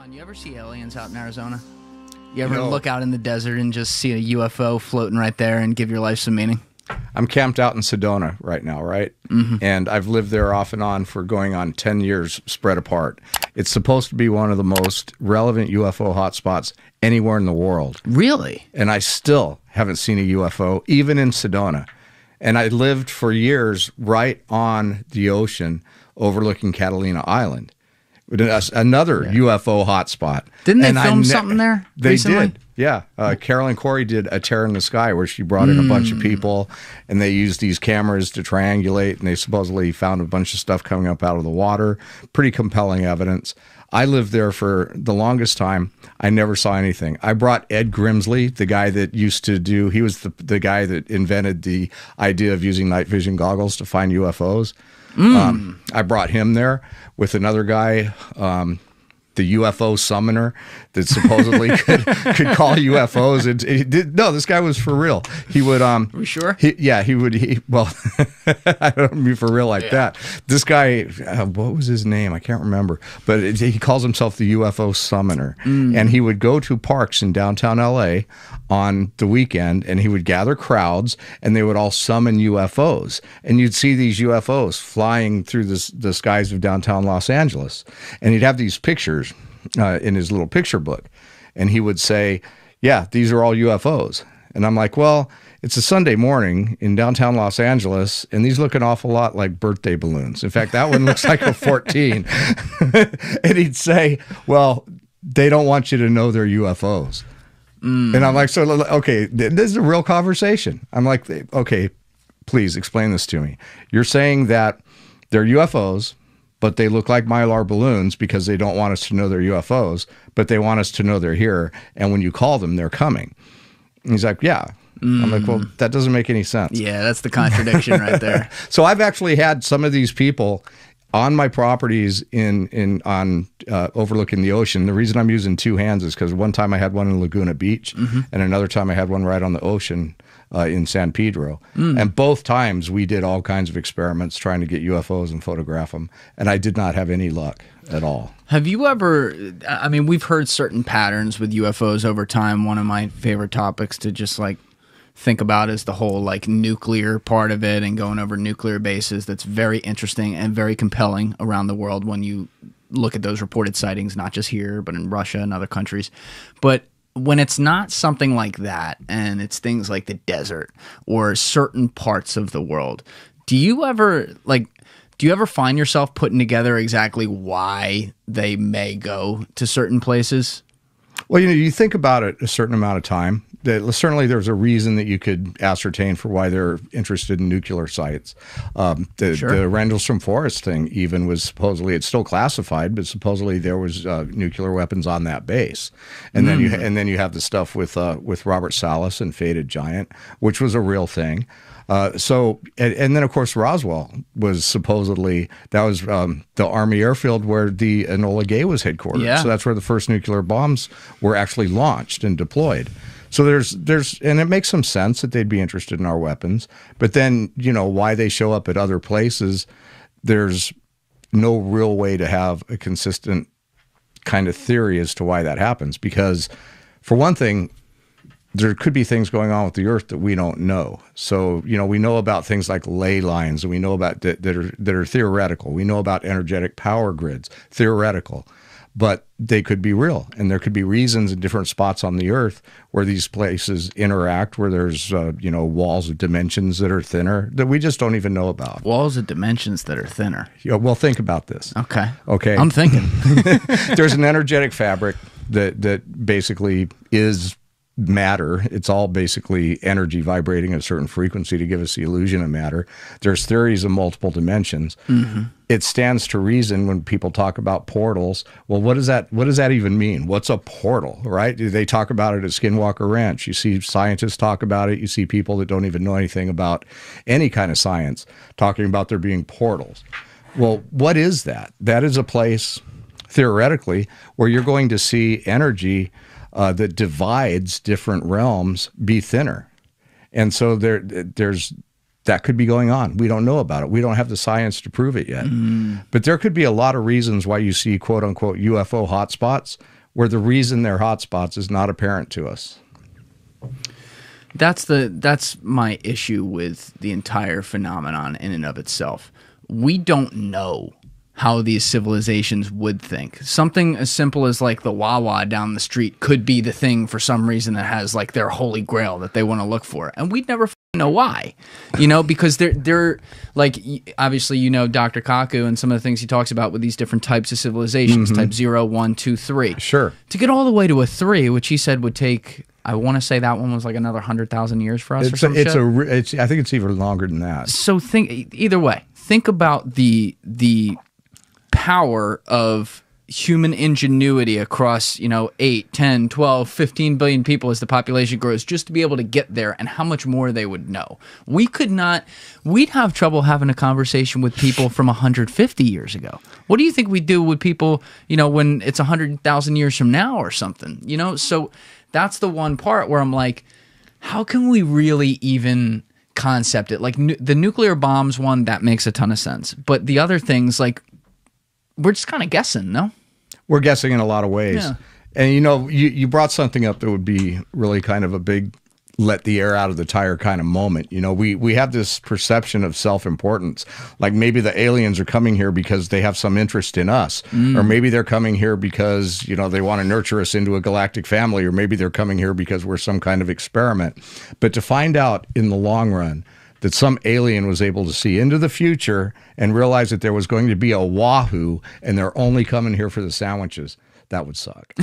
John, you ever see aliens out in Arizona? You ever look out in the desert and just see a UFO floating right there and give your life some meaning? I'm camped out in Sedona right now, right? Mm-hmm. And I've lived there off and on for going on 10 years spread apart. It's supposed to be one of the most relevant UFO hotspots anywhere in the world. Really? And I still haven't seen a UFO, even in Sedona. And I lived for years right on the ocean overlooking Catalina Island. Another UFO hotspot. Didn't they film something there recently? They did, yeah. Carolyn Corey did A Tear in the Sky, where she brought in a bunch of people, and they used these cameras to triangulate, and they supposedly found a bunch of stuff coming up out of the water. Pretty compelling evidence. I lived there for the longest time. I never saw anything. I brought Ed Grimsley, the guy that used to do, he was the guy that invented the idea of using night vision goggles to find UFOs. I brought him there with another guy, the UFO summoner that supposedly could call UFOs. No, this guy was for real. He would. Are we sure? He would. Well, I don't mean for real like that. This guy, what was his name? I can't remember. But he calls himself the UFO summoner, and he would go to parks in downtown LA on the weekend, and he would gather crowds, and they would all summon UFOs, and you'd see these UFOs flying through the skies of downtown Los Angeles, and he'd have these pictures in his little picture book, and he would say, yeah, these are all UFOs. And I'm like, well, it's a Sunday morning in downtown Los Angeles, and these look an awful lot like birthday balloons. In fact, that one looks like a 14. And he'd say, well, they don't want you to know they're UFOs. And I'm like, so, okay, this is a real conversation. I'm like, okay, please explain this to me. You're saying that they're UFOs, but they look like Mylar balloons because they don't want us to know they're UFOs, but they want us to know they're here. And when you call them, they're coming. And he's like, yeah. I'm like, well, that doesn't make any sense. Yeah, that's the contradiction right there. So I've actually had some of these people on my properties overlooking the ocean. The reason I'm using two hands is because one time I had one in Laguna Beach, and another time I had one right on the ocean in San Pedro. And both times we did all kinds of experiments trying to get UFOs and photograph them, and I did not have any luck at all. Have you ever, I mean, we've heard certain patterns with UFOs over time. One of my favorite topics to just like think about is the whole like nuclear part of it and going over nuclear bases. That's very interesting and very compelling around the world when you look at those reported sightings, not just here, but in Russia and other countries. But when it's not something like that, and it's things like the desert or certain parts of the world, do you ever find yourself putting together exactly why they may go to certain places? Well, you think about it a certain amount of time. Certainly there's a reason that you could ascertain for why they're interested in nuclear sites. The Rendlesham Forest thing even was supposedly, it's still classified, but supposedly there was nuclear weapons on that base. And then you have the stuff with Robert Salas and Faded Giant, which was a real thing. And then of course Roswell was supposedly, that was the Army airfield where the Enola Gay was headquartered. Yeah. So that's where the first nuclear bombs were actually launched and deployed. So there's and it makes some sense that they'd be interested in our weapons, but then, why they show up at other places, there's no real way to have a consistent kind of theory as to why that happens. Because for one thing, there could be things going on with the Earth that we don't know. So, we know about things like ley lines, and we know about that are theoretical. We know about energetic power grids, theoretical. But they could be real, and there could be reasons in different spots on the Earth where these places interact, where there's walls of dimensions that are thinner that we just don't even know about. Walls of dimensions that are thinner. Well, think about this. Okay. I'm thinking. There's an energetic fabric that basically is matter. It's all basically energy vibrating at a certain frequency to give us the illusion of matter. There's theories of multiple dimensions. It stands to reason when people talk about portals. Well, what does that even mean? What's a portal, right? They talk about it at Skinwalker Ranch. You see scientists talk about it. You see people that don't even know anything about any kind of science talking about there being portals. Well, what is that? That is a place, theoretically, where you're going to see energy that divides different realms be thinner. And so there's that could be going on. We don't know about it. We don't have the science to prove it yet. But there could be a lot of reasons why you see quote unquote UFO hotspots where the reason they're hotspots is not apparent to us. That's my issue with the entire phenomenon in and of itself. We don't know how these civilizations would think. Something as simple as like the Wawa down the street could be the thing for some reason that has like their holy grail that they want to look for. And we'd never know why, because they're like, obviously, Dr. Kaku and some of the things he talks about with these different types of civilizations, type 0, 1, 2, 3. Sure. To get all the way to a 3, which he said would take, I want to say that one was like another 100,000 years for us or some shit. I think it's even longer than that. So either way, think about the power of human ingenuity across 8, 10, 12, 15 billion people as the population grows, just to be able to get there, and how much more they would know. We'd have trouble having a conversation with people from 150 years ago. What do you think we'd do with people when it's 100,000 years from now or something? So that's the one part where I'm like, how can we really even concept it? Like the nuclear bombs one, that makes a ton of sense, but the other things, like, we're just kind of guessing, no? We're guessing in a lot of ways. Yeah. And you brought something up that would be really kind of a big let the air out of the tire kind of moment. We have this perception of self-importance. Like maybe the aliens are coming here because they have some interest in us. Or maybe they're coming here because, they want to nurture us into a galactic family. Or maybe they're coming here because we're some kind of experiment. But to find out in the long run that some alien was able to see into the future and realize that there was going to be a wahoo and they're only coming here for the sandwiches, that would suck.